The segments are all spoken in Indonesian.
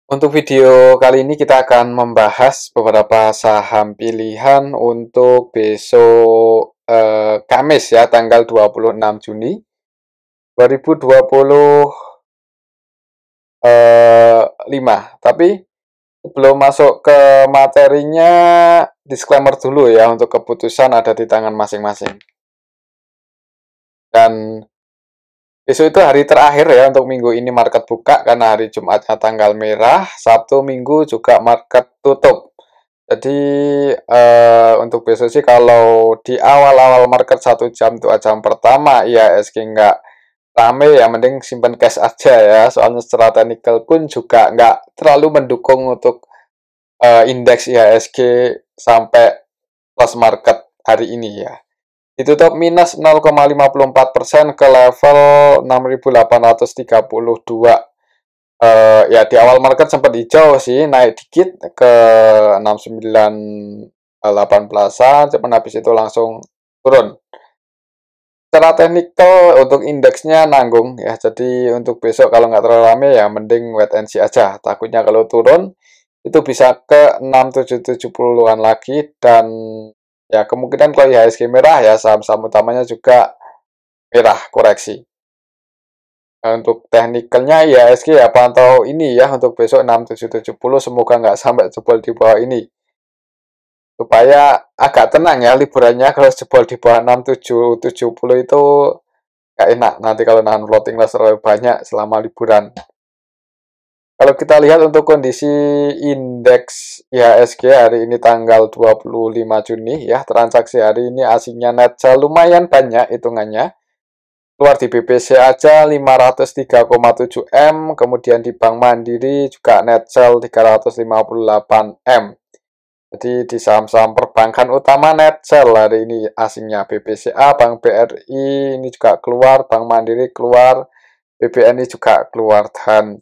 Untuk video kali ini kita akan membahas beberapa saham pilihan untuk besok Kamis ya, tanggal 26 Juni 2025. Tapi sebelum masuk ke materinya, disclaimer dulu ya, untuk keputusan ada di tangan masing-masing. Dan besok itu hari terakhir ya untuk minggu ini market buka karena hari Jumatnya tanggal merah, Sabtu Minggu juga market tutup. Jadi untuk besok sih kalau di awal-awal market 1 jam 2 jam pertama IHSG nggak rame ya mending simpan cash aja ya. Soalnya secara teknikal pun juga nggak terlalu mendukung untuk indeks IHSG sampai close market hari ini ya. Ditutup minus 0,54% ke level 6.832. Ya di awal market sempat hijau sih, naik dikit ke 69,18an, cuman habis itu langsung turun. Secara teknikal untuk indeksnya nanggung ya, jadi untuk besok kalau nggak terlalu rame ya mending wait and see aja. Takutnya kalau turun itu bisa ke 6770-an lagi dan ya kemungkinan kalau IHSG merah ya saham-saham utamanya juga merah koreksi. Nah, untuk teknikalnya IHSG ya pantau ini ya untuk besok 6770 semoga nggak sampai jebol di bawah ini supaya agak tenang ya liburannya. Kalau jebol di bawah 6770 itu nggak enak nanti kalau nahan floating loss terlalu banyak selama liburan. Kalau kita lihat untuk kondisi indeks IHSG hari ini tanggal 25 Juni ya, transaksi hari ini asingnya net sell lumayan banyak hitungannya. Keluar di BPC aja 503,7 M, kemudian di Bank Mandiri juga net sell 358 M. Jadi di saham-saham perbankan utama net sell hari ini asingnya BPCA, Bank BRI ini juga keluar, Bank Mandiri keluar, BBNI juga keluar dan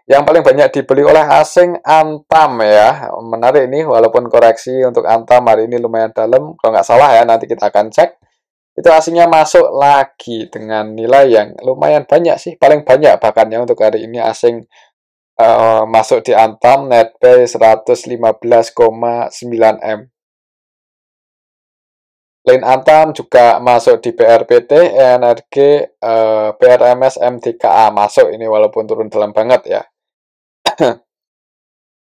yang paling banyak dibeli oleh asing Antam ya. Menarik ini walaupun koreksi untuk Antam hari ini lumayan dalam, kalau nggak salah ya nanti kita akan cek. Itu asingnya masuk lagi dengan nilai yang lumayan banyak sih, paling banyak bahkan ya untuk hari ini asing masuk di Antam netpay 115,9 M. Lain Antam juga masuk di BRPT, ENRG, BRMS, MTKA masuk ini walaupun turun dalam banget ya.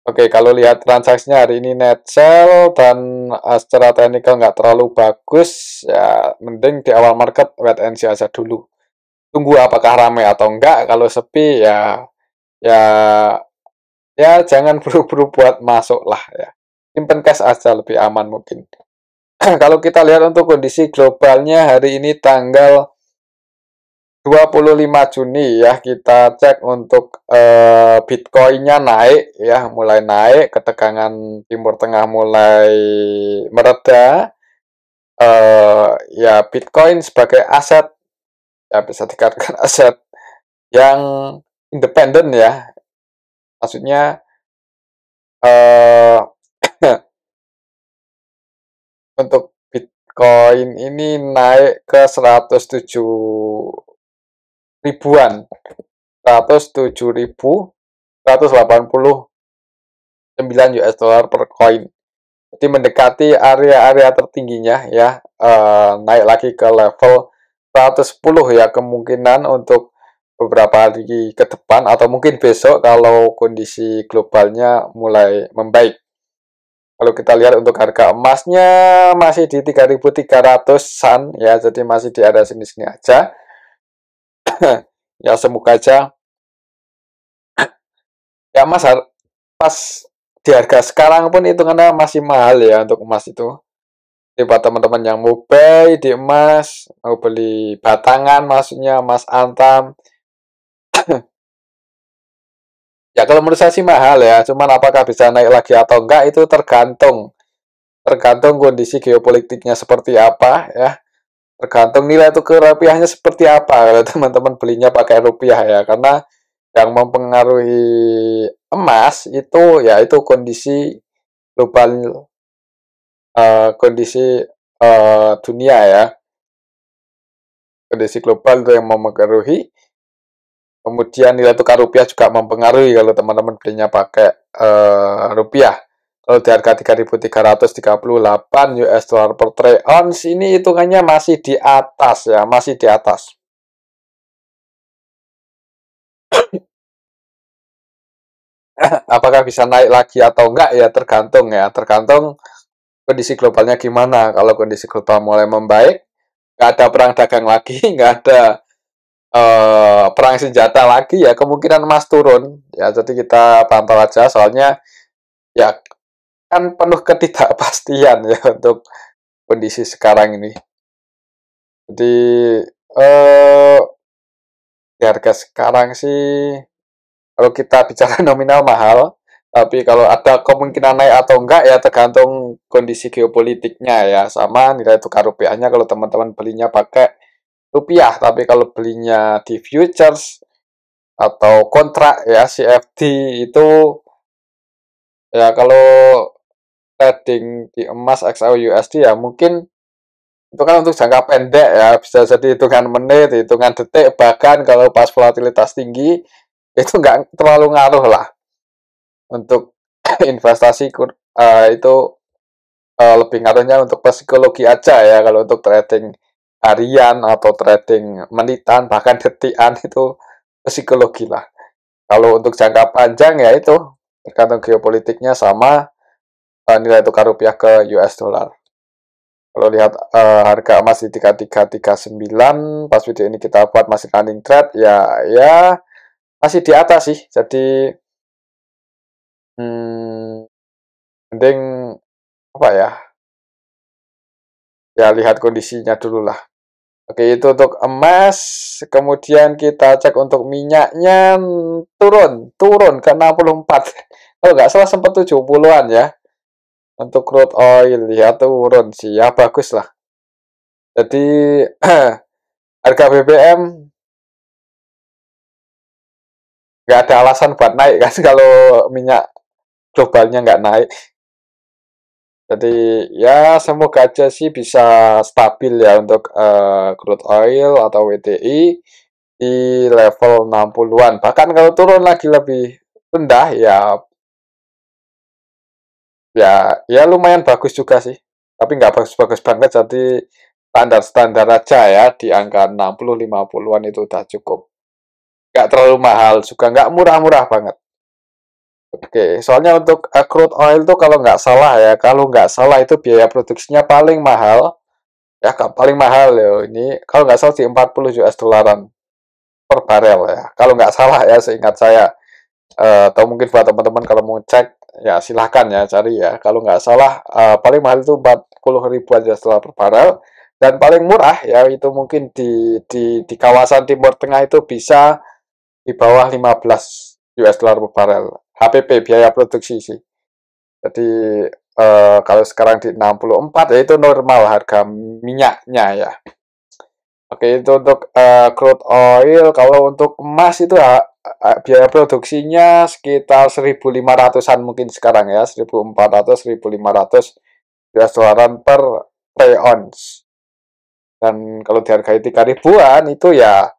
Oke, kalau lihat transaksinya hari ini net sell dan secara teknikal nggak terlalu bagus, ya mending di awal market wait and see aja dulu. Tunggu apakah ramai atau enggak. Kalau sepi ya ya ya jangan buru-buru buat masuk lah ya. Simpen cash aja lebih aman mungkin. Kalau kita lihat untuk kondisi globalnya hari ini tanggal 25 Juni ya, kita cek untuk Bitcoin-nya naik ya, mulai naik, ketegangan Timur Tengah mulai mereda. Ya Bitcoin sebagai aset ya bisa dikatakan aset yang independen ya. Maksudnya eh untuk Bitcoin ini naik ke 107 ribuan, 107.189 US dollar per coin. Jadi mendekati area-area tertingginya ya, naik lagi ke level 110 ya, kemungkinan untuk beberapa hari ke depan atau mungkin besok kalau kondisi globalnya mulai membaik. Kalau kita lihat untuk harga emasnya masih di 3.300-an ya, jadi masih di area sini-sini aja. Ya semoga aja ya Mas, pas di harga sekarang pun hitungannya masih mahal ya untuk emas itu. Jadi buat teman-teman yang mau buy di emas, mau beli batangan maksudnya emas antam, ya kalau menurut saya sih mahal ya. Cuman apakah bisa naik lagi atau enggak itu tergantung tergantung kondisi geopolitiknya seperti apa ya. Tergantung nilai tukar rupiahnya seperti apa kalau teman-teman belinya pakai rupiah ya. Karena yang mempengaruhi emas itu ya itu kondisi global, kondisi dunia ya, kondisi global itu yang mempengaruhi Kemudian nilai tukar rupiah juga mempengaruhi kalau teman-teman belinya pakai rupiah. Kalau di harga 3.338 US dollar per troy ounce ini hitungannya masih di atas ya, masih di atas. Apakah bisa naik lagi atau enggak ya tergantung kondisi globalnya gimana. Kalau kondisi global mulai membaik, nggak ada perang dagang lagi, nggak ada perang senjata lagi ya kemungkinan emas turun ya, jadi kita pantau aja soalnya ya kan penuh ketidakpastian ya untuk kondisi sekarang ini. Jadi eh di harga sekarang sih kalau kita bicara nominal mahal, tapi kalau ada kemungkinan naik atau enggak ya tergantung kondisi geopolitiknya ya, sama nilai tukar rupiahnya kalau teman-teman belinya pakai rupiah, tapi kalau belinya di futures atau kontrak ya CFD itu ya kalau trading di emas XAU USD ya mungkin itu kan untuk jangka pendek ya, bisa jadi hitungan menit, hitungan detik, bahkan kalau pas volatilitas tinggi itu nggak terlalu ngaruh lah untuk investasi. Itu lebih ngaruhnya untuk psikologi aja ya, kalau untuk trading harian atau trading menitan bahkan detikan itu psikologi lah. Kalau untuk jangka panjang ya itu tergantung geopolitiknya sama nilai tukar rupiah ke US dollar. Kalau lihat harga emas di 3339 pas video ini kita buat masih running trade ya, masih di atas sih. Jadi mending apa ya? Ya lihat kondisinya dulu lah. Oke, itu untuk emas. Kemudian kita cek untuk minyaknya turun ke 64. Kalau nggak salah sempat 70-an ya. Untuk crude oil ya turun sih ya, bagus lah. Jadi harga BBM nggak ada alasan buat naik kan kalau minyak globalnya nggak naik. Jadi ya semoga aja sih bisa stabil ya untuk crude oil atau WTI di level 60-an. Bahkan kalau turun lagi lebih rendah ya lumayan bagus juga sih. Tapi nggak bagus-bagus banget, jadi standar-standar aja ya, di angka 60-50-an itu udah cukup. Nggak terlalu mahal juga, nggak murah-murah banget. Oke, soalnya untuk crude oil tuh kalau nggak salah itu biaya produksinya paling mahal, ya paling mahal ya ini kalau nggak salah di 40 US dollaran per barel ya. Kalau nggak salah ya seingat saya. Atau mungkin buat teman-teman kalau mau cek ya silahkan ya cari ya. Kalau nggak salah paling mahal itu 40 ribuan US dollar per barel, dan paling murah ya itu mungkin di kawasan Timur Tengah itu bisa di bawah 15 US dollar per barel. HPP biaya produksi sih. Jadi kalau sekarang di 64 ya itu normal harga minyaknya ya. Oke, itu untuk crude oil. Kalau untuk emas itu biaya produksinya sekitar 1.500-an mungkin sekarang ya, 1.400 1.500 US dollaran per troy ounce. Dan kalau dihargai 3 ribuan itu ya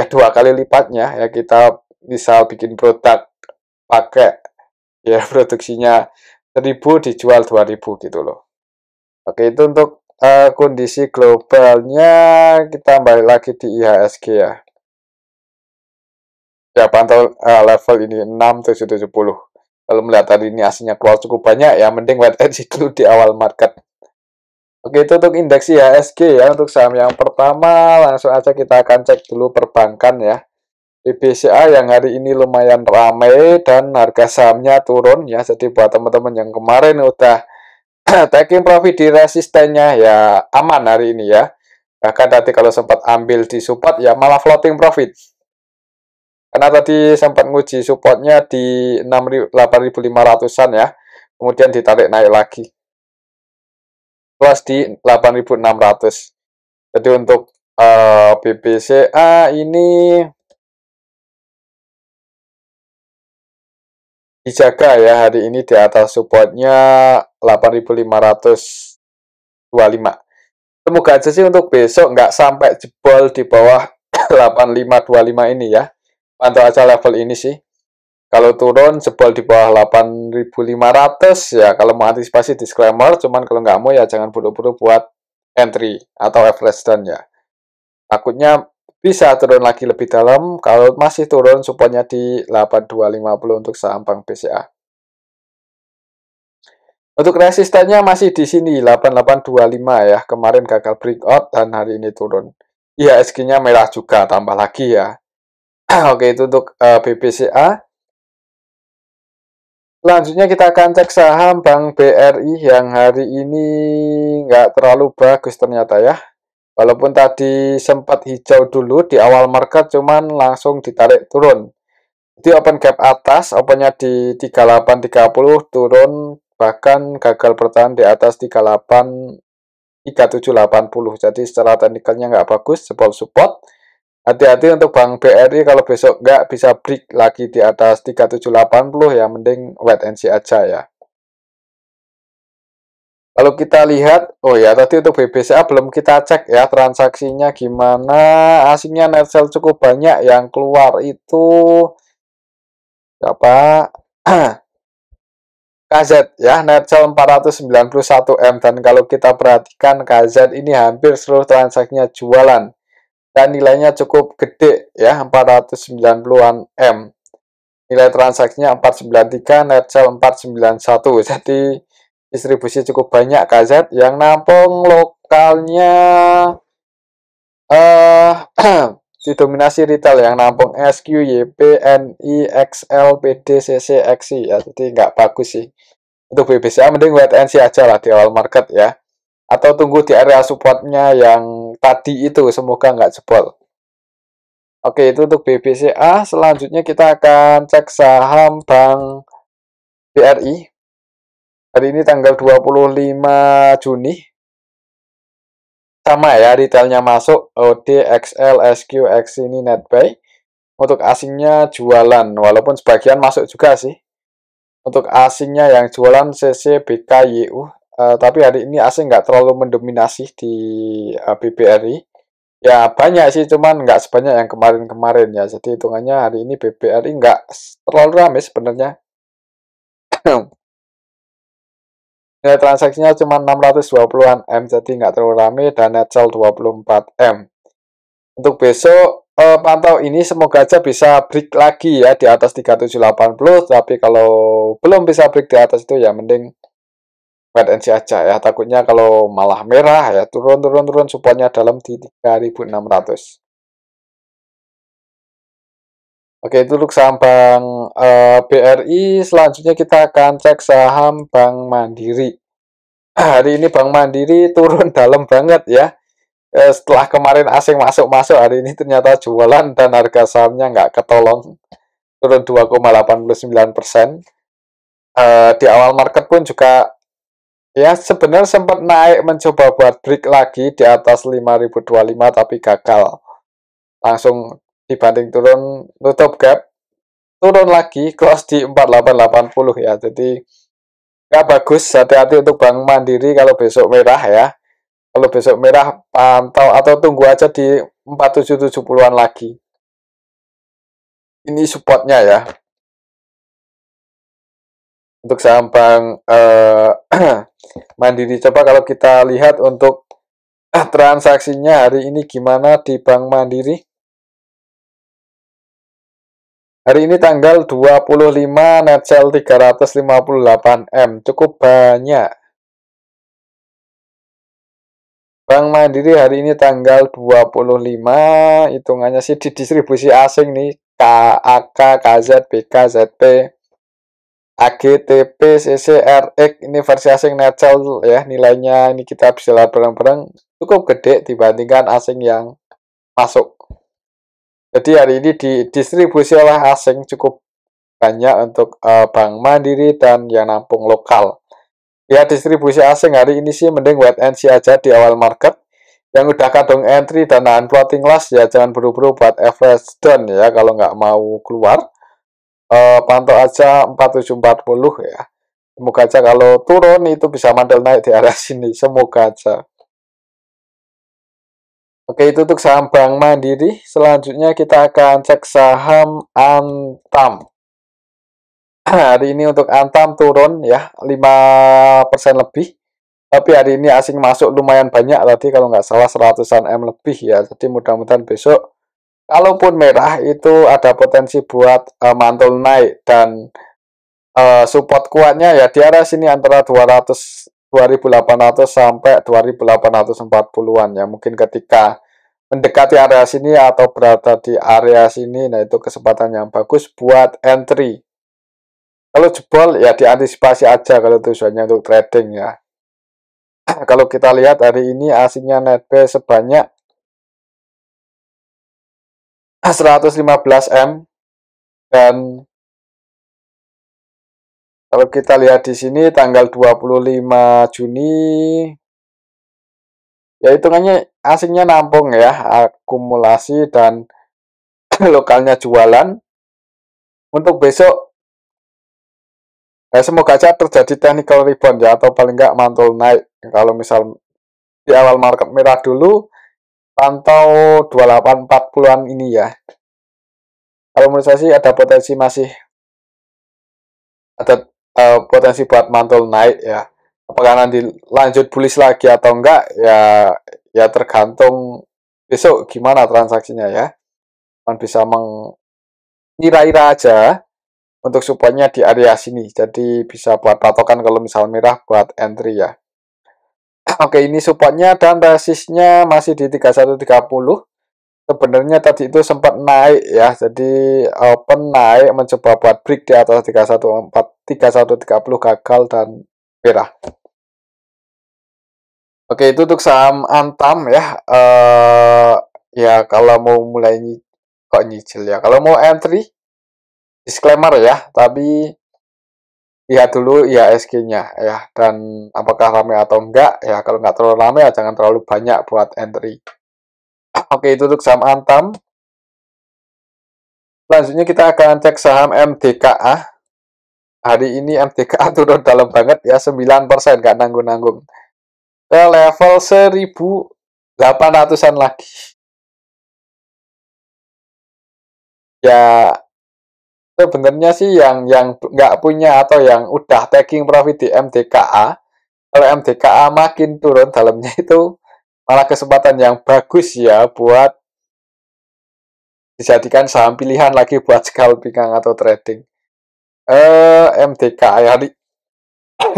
dua kali lipatnya ya, kita bisa bikin produk pakai ya produksinya 1.000 dijual 2.000 gitu loh. Oke, itu untuk kondisi globalnya. Kita balik lagi di IHSG ya. Ya, pantau level ini 6770. Kalau melihat tadi ini aslinya keluar cukup banyak ya, mending wait and see dulu di awal market. Oke, itu untuk indeks IHSG ya. Untuk saham yang pertama, langsung aja kita akan cek dulu perbankan ya. BBCA yang hari ini lumayan ramai dan harga sahamnya turun ya. Jadi buat teman-teman yang kemarin udah taking profit di resistennya ya aman hari ini ya. Bahkan tadi kalau sempat ambil di support ya malah floating profit. Karena tadi sempat nguji supportnya di 8.500-an ya. Kemudian ditarik naik lagi. Plus di 8.600. Jadi untuk BBCA ini dijaga ya hari ini di atas supportnya 8.525. Semoga aja sih untuk besok nggak sampai jebol di bawah 8525 ini ya. pantau aja level ini sih. Kalau turun jebol di bawah 8.500 ya kalau mau antisipasi disclaimer, cuman kalau nggak mau ya jangan buru-buru buat entry atau average down ya. Takutnya bisa turun lagi lebih dalam, kalau masih turun supportnya di 8250 untuk saham Bank BCA. Untuk resistennya masih di sini 8825 ya. Kemarin gagal breakout dan hari ini turun. IHSG-nya merah juga, tambah lagi ya. Oke, itu untuk BBCA. Selanjutnya kita akan cek saham Bank BRI yang hari ini nggak terlalu bagus ternyata ya. Walaupun tadi sempat hijau dulu di awal market, cuman langsung ditarik turun. Jadi open gap atas, opennya di 3830 turun, bahkan gagal bertahan di atas 383780. Jadi secara teknikalnya nggak bagus, jebol support. Hati-hati untuk Bank BRI kalau besok nggak bisa break lagi di atas 3780 ya, mending wait and see aja ya. Kalau kita lihat, oh ya tadi untuk BBCA belum kita cek ya transaksinya gimana. Asingnya net sell cukup banyak, yang keluar itu apa? KZ ya, net sell 491 M, dan kalau kita perhatikan KZ ini hampir seluruh transaksinya jualan dan nilainya cukup gede ya, 490-an M. Nilai transaksinya 493, net sell 491. Jadi distribusi cukup banyak KZ, yang nampung lokalnya didominasi retail, yang nampung SQ, YP, NI, XL, PD, CC, XI ya. Jadi nggak bagus sih. Untuk BBCA mending wait and see aja lah di awal market ya. Atau tunggu di area supportnya yang tadi itu, semoga nggak jebol. Oke, itu untuk BBCA. Selanjutnya kita akan cek saham Bank BRI. Hari ini tanggal 25 Juni. Sama ya, retailnya masuk, OD, XL, SQ, X ini NetBuy. Untuk asingnya jualan, walaupun sebagian masuk juga sih. Untuk asingnya yang jualan CC, BK, YU. Tapi hari ini asing nggak terlalu mendominasi di BBRI. Ya banyak sih, cuman nggak sebanyak yang kemarin-kemarin ya. Jadi hitungannya hari ini BBRI nggak terlalu ramai sebenarnya. Nilai transaksinya cuma 620-an M, jadi nggak terlalu rame, dan net sell 24 M. Untuk besok, pantau ini semoga aja bisa break lagi ya di atas 3780, tapi kalau belum bisa break di atas itu ya mending wait and see aja ya. Takutnya kalau malah merah ya, turun supportnya dalam di 3600. Oke, itu untuk saham Bank BRI. Selanjutnya kita akan cek saham Bank Mandiri. Hari ini Bank Mandiri turun dalam banget ya. Setelah kemarin asing masuk-masuk, hari ini ternyata jualan dan harga sahamnya nggak ketolong. Turun 2,89%. Di awal market pun juga ya sebenarnya sempat naik mencoba buat break lagi di atas 5.025 tapi gagal. Langsung dibanding turun, tutup gap, turun lagi, close di 4880 ya. Jadi nggak bagus, hati-hati untuk Bank Mandiri kalau besok merah ya. Kalau besok merah, pantau atau tunggu aja di 4770-an lagi. Ini supportnya ya. Untuk saham Bank Mandiri, coba kalau kita lihat untuk transaksinya hari ini gimana di Bank Mandiri. Hari ini tanggal 25, net sell 358 M, cukup banyak. Bank Mandiri hari ini tanggal 25, hitungannya sih di distribusi asing nih, KAK, KZ, BK, ZP, AGTP, CCRX, ini versi asing net sell ya, nilainya ini kita bisa lihat bareng-bareng cukup gede dibandingkan asing yang masuk. Jadi hari ini didistribusi oleh asing cukup banyak untuk Bank Mandiri dan yang nampung lokal. Ya, distribusi asing hari ini sih mending wait and see aja di awal market. Yang udah kadung entry dan nahan floating loss ya jangan buru-buru buat average down ya kalau nggak mau keluar. Pantau aja 4740 ya. Semoga aja kalau turun itu bisa mandel naik di area sini. Semoga aja. Oke, itu untuk saham Bank Mandiri. Selanjutnya kita akan cek saham Antam. Hari ini untuk Antam turun ya 5% lebih. Tapi hari ini asing masuk lumayan banyak tadi kalau nggak salah 100-an M lebih ya. Jadi mudah-mudahan besok kalaupun merah itu ada potensi buat mantul naik dan support kuatnya ya di area sini antara 2.800 sampai 2.840-an ya. Mungkin ketika mendekati area sini atau berada di area sini, nah itu kesempatan yang bagus buat entry. Kalau jebol ya diantisipasi aja kalau tujuannya untuk trading ya. Kalau kita lihat hari ini asingnya netbuy sebanyak 115 M dan kalau kita lihat di sini tanggal 25 Juni ya hitungannya asingnya nampung ya, akumulasi dan lokalnya jualan. Untuk besok ya semoga aja terjadi technical rebound ya atau paling nggak mantul naik. Kalau misal di awal market merah dulu pantau 2840-an ini ya. Kalau menurut saya sih ada potensi masih ada potensi buat mantul naik ya. Apakah nanti lanjut bullish lagi atau enggak ya, ya tergantung besok gimana transaksinya ya. Man bisa mengira-ira aja untuk supportnya di area sini. Jadi bisa buat patokan kalau misal merah buat entry ya. Oke, ini supportnya dan resistnya masih di 3130. Sebenarnya tadi itu sempat naik ya, jadi open naik mencoba buat break di atas 3130 gagal dan merah. Oke, itu untuk saham Antam ya. Ya kalau mau mulai kok nyicil ya. Kalau mau entry disclaimer ya, tapi lihat dulu IHSG-nya ya dan apakah ramai atau enggak ya. Kalau nggak terlalu ramai ya jangan terlalu banyak buat entry. Oke, itu untuk saham Antam. Selanjutnya kita akan cek saham MDKA. Hari ini MDKA turun dalam banget ya, 9%, nggak nanggung-nanggung. Ke level 1.800-an lagi. Ya, sebenarnya sih yang nggak punya atau yang udah taking profit di MDKA, kalau MDKA makin turun dalamnya itu malah kesempatan yang bagus ya buat dijadikan saham pilihan lagi buat scalping atau trading. MDKA ya,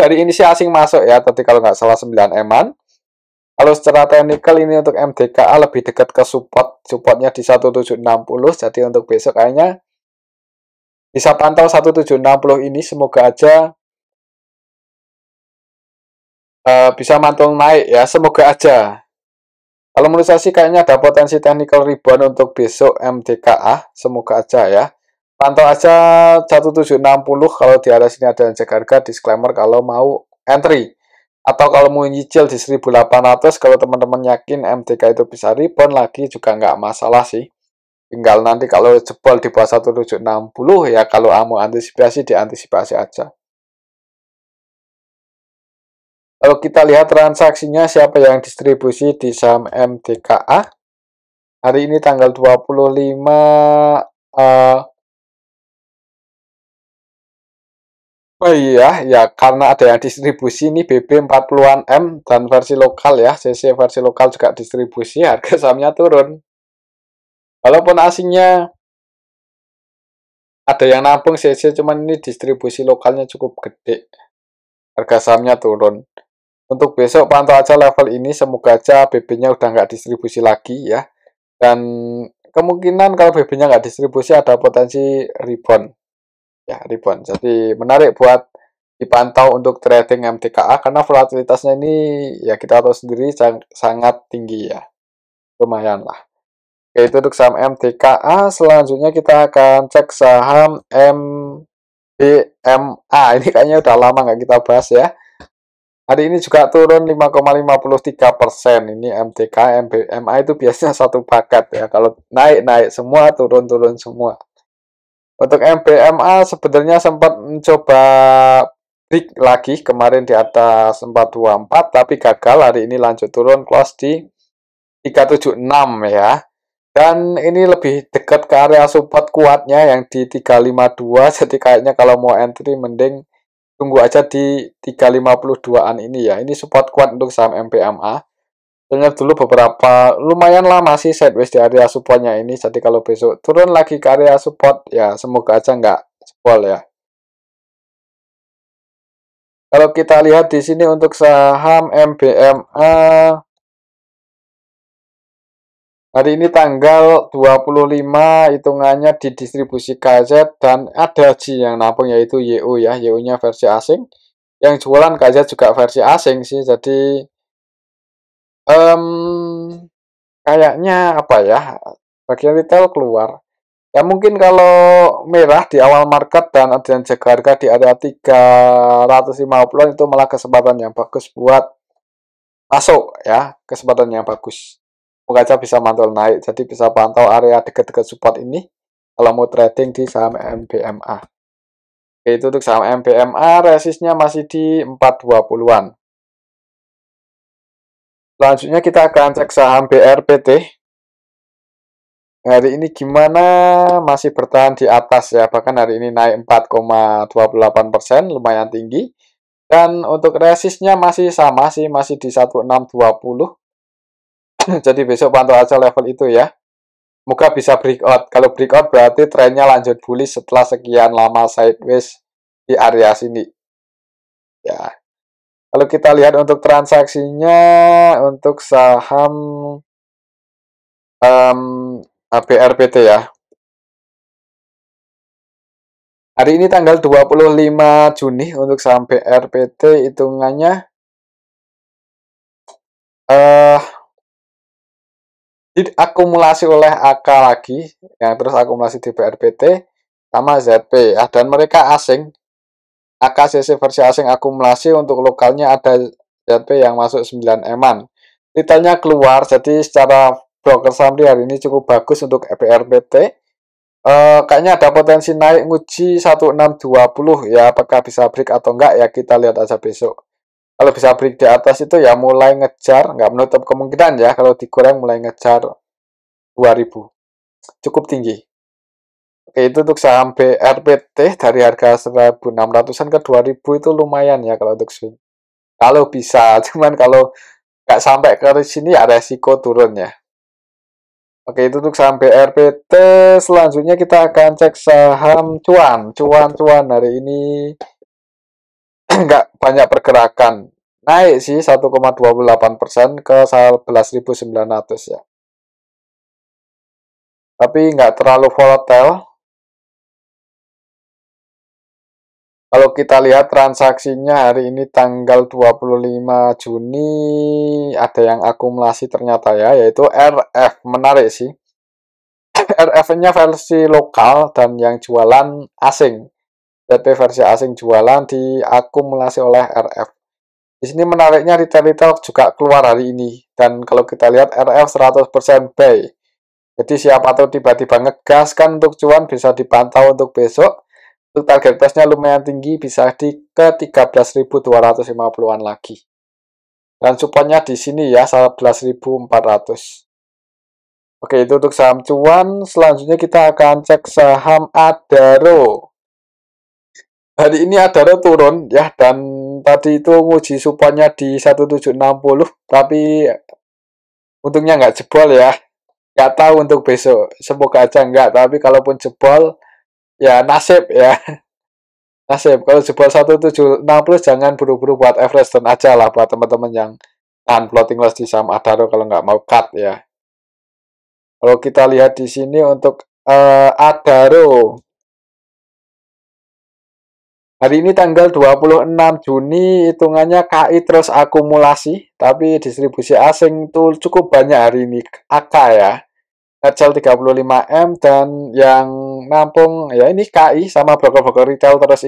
hari ini sih asing masuk ya, tadi kalau nggak salah 9 eman. Kalau secara teknikal ini untuk MDKA lebih dekat ke supportnya di 1760. Jadi untuk besok kayaknya bisa pantau 1760 ini, semoga aja bisa mantul naik ya, semoga aja. Kalau menurut saya sih kayaknya ada potensi technical rebound untuk besok MDKA, semoga aja ya. Pantau aja 1760, kalau di area sini ada yang jaga harga, disclaimer kalau mau entry. Atau kalau mau nyicil di 1800, kalau teman-teman yakin MDK itu bisa rebound lagi juga nggak masalah sih. Tinggal nanti kalau jebol di bawah 1760 ya kalau mau antisipasi diantisipasi aja. Kalau kita lihat transaksinya siapa yang distribusi di saham MDKA. Hari ini tanggal 25 oh iya, ya karena ada yang distribusi ini BB 40-an M dan versi lokal ya, CC versi lokal juga distribusi, harga sahamnya turun. Walaupun asingnya ada yang nabung CC, cuman ini distribusi lokalnya cukup gede, harga sahamnya turun. Untuk besok pantau aja level ini, semoga aja BB-nya udah nggak distribusi lagi ya. Dan kemungkinan kalau BB-nya nggak distribusi ada potensi rebound. Ya, rebound. Jadi menarik buat dipantau untuk trading MDKA karena volatilitasnya ini ya kita tahu sendiri sangat tinggi ya. Lumayan lah. Oke, itu untuk saham MDKA. Selanjutnya kita akan cek saham MBMA. Ini kayaknya udah lama nggak kita bahas ya. Hari ini juga turun 5,53%. Ini MDKA, MBMA itu biasanya satu paket ya. Kalau naik semua, turun semua. Untuk MBMA sebenarnya sempat mencoba break lagi kemarin di atas 424 tapi gagal. Hari ini lanjut turun, close di 376 ya. Dan ini lebih dekat ke area support kuatnya yang di 352. Jadi kayaknya kalau mau entry mending tunggu aja di 352-an ini ya. Ini support kuat untuk saham MPMA. Dengar dulu beberapa lumayan lama sih sideways di area supportnya ini. Jadi kalau besok turun lagi ke area support ya semoga aja nggak jebol ya. Kalau kita lihat di sini untuk saham MBMA hari ini tanggal 25 hitungannya di distribusi KZ dan ada J yang nampung yaitu YU ya. YU-nya versi asing. Yang jualan KZ juga versi asing sih. Jadi kayaknya apa ya? Bagian retail keluar. Ya mungkin kalau merah di awal market dan jaga harga di area 350 itu malah kesempatan yang bagus buat masuk ya, kesempatan yang bagus. Semoga aja bisa mantul naik, jadi bisa pantau area dekat-dekat support ini kalau mau trading di saham MBMA. Oke, itu untuk saham MBMA, resistnya masih di 420-an. Selanjutnya kita akan cek saham BRPT. Hari ini gimana? Masih bertahan di atas ya, bahkan hari ini naik 4,28%, lumayan tinggi. Dan untuk resistnya masih sama sih, masih di 1620. Jadi besok pantau aja level itu ya. Semoga bisa breakout. Kalau breakout berarti trennya lanjut bullish setelah sekian lama sideways di area sini. Ya. Kalau kita lihat untuk transaksinya untuk saham BRPT ya. Hari ini tanggal 25 Juni untuk saham BRPT hitungannya diakumulasi oleh AK lagi, yang terus akumulasi di BRPT sama ZP ya, dan mereka asing. AKCC versi asing akumulasi untuk lokalnya ada ZP yang masuk 9 eman. Retailnya keluar, jadi secara broker summary hari ini cukup bagus untuk BRPT. Kayaknya ada potensi naik nguji 1620 ya, apakah bisa break atau enggak ya kita lihat aja besok. Kalau bisa break di atas itu ya mulai ngejar, nggak menutup kemungkinan ya kalau digoreng mulai ngejar 2000. Cukup tinggi. Oke, itu untuk saham BRPT dari harga 1.600-an ke 2.000 itu lumayan ya kalau untuk swing. Kalau bisa, cuman kalau nggak sampai ke sini ya resiko turun ya. Oke, itu untuk saham BRPT. Selanjutnya kita akan cek saham cuan. Cuan hari ini nggak banyak pergerakan. Naik sih 1,28% ke 11.900 ya. Tapi nggak terlalu volatile. Kalau kita lihat transaksinya hari ini tanggal 25 Juni ada yang akumulasi ternyata ya, yaitu RF. Menarik sih. RF-nya versi lokal dan yang jualan asing. ZP versi asing jualan diakumulasi oleh RF. Di sini menariknya retail juga keluar hari ini. Dan kalau kita lihat RF 100% buy. Jadi siapa tahu tiba-tiba ngegas kan untuk cuan bisa dipantau untuk besok. Untuk target price-nya lumayan tinggi, bisa di ke 13.250-an lagi. Dan supportnya di sini ya, 11.400. Oke, itu untuk saham cuan. Selanjutnya kita akan cek saham Adaro. Hari ini Adaro turun ya, dan tadi itu nguji supportnya di 1760, tapi untungnya nggak jebol ya. Nggak tahu untuk besok, semoga aja nggak, tapi kalaupun jebol, ya nasib ya. Nasib, kalau jebol 1760 jangan buru-buru buat average dan aja lah buat teman-teman yang tahan floating loss di saham Adaro kalau nggak mau cut ya. Kalau kita lihat di sini untuk Adaro. Hari ini tanggal 26 Juni hitungannya KI terus akumulasi, tapi distribusi asing itu cukup banyak hari ini AK ya. Netzel 35M dan yang nampung ya ini KI sama broker-broker retail terus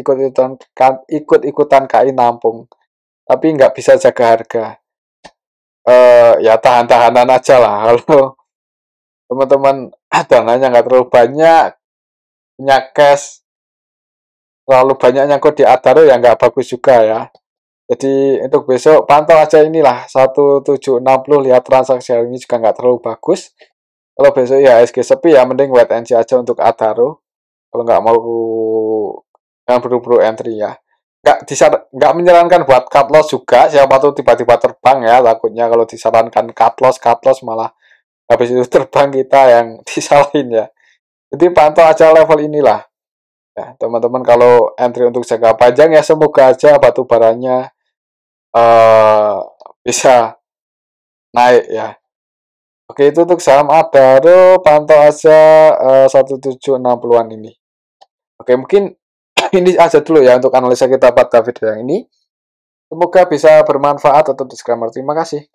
ikut-ikutan KI nampung, tapi nggak bisa jaga harga. Ya tahan-tahanan aja lah kalau teman-teman dananya nggak terlalu banyak, punya cash terlalu banyak nyangkut di Adaro ya nggak bagus juga ya. Jadi untuk besok pantau aja inilah 1760, lihat transaksi hari ini juga nggak terlalu bagus. Kalau besok ya SG sepi ya mending wait and see aja untuk Adaro. Kalau nggak mau yang buru-buru entry ya. Nggak menyarankan buat cut loss juga. Siapa tuh tiba-tiba terbang ya. Takutnya kalau disarankan cut loss malah habis itu terbang kita yang disalahin ya. Jadi pantau aja level inilah. Ya, teman-teman kalau entry untuk jangka panjang ya semoga aja batu baranya bisa naik ya. Oke, itu untuk saham Adaro, pantau aja 1760-an ini. Oke, mungkin ini aja dulu ya untuk analisa kita pada video yang ini. Semoga bisa bermanfaat untuk disclaimer. Terima kasih.